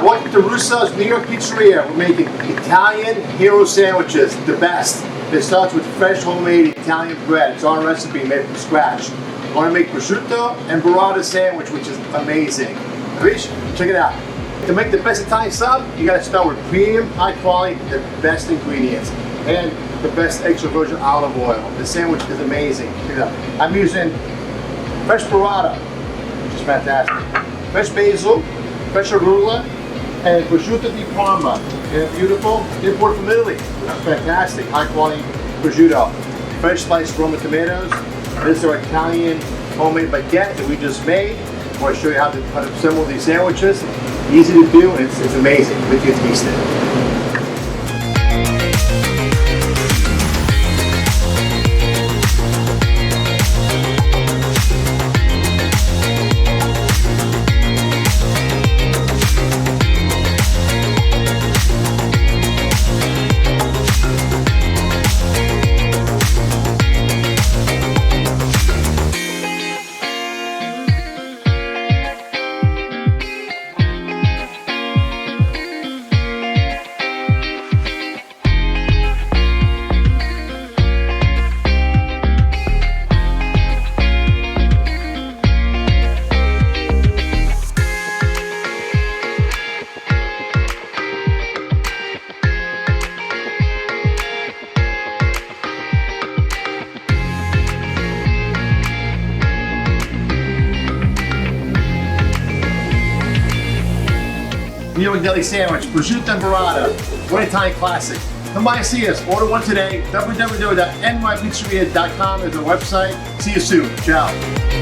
Welcome to Russo's New York Pizzeria. We're making Italian hero sandwiches, the best. It starts with fresh homemade Italian bread. It's our recipe made from scratch. I want to make prosciutto and burrata sandwich, which is amazing. Rich, check it out. To make the best Italian sub, you got to start with premium, high quality, the best ingredients, and the best extra virgin olive oil. The sandwich is amazing. Check it out. I'm using fresh burrata, which is fantastic. Fresh basil, fresh arugula, and Prosciutto di Parma. And beautiful, imported from Italy. Fantastic, high quality prosciutto. Fresh sliced Roma tomatoes. This is our Italian homemade baguette that we just made. I want to show you how to assemble these sandwiches. Easy to do, and it's amazing. With you taste it. York Deli Sandwich, prosciutto and burrata, one Italian classic. Come by and see us. Order one today. www.nypizzeria.com is our website. See you soon. Ciao.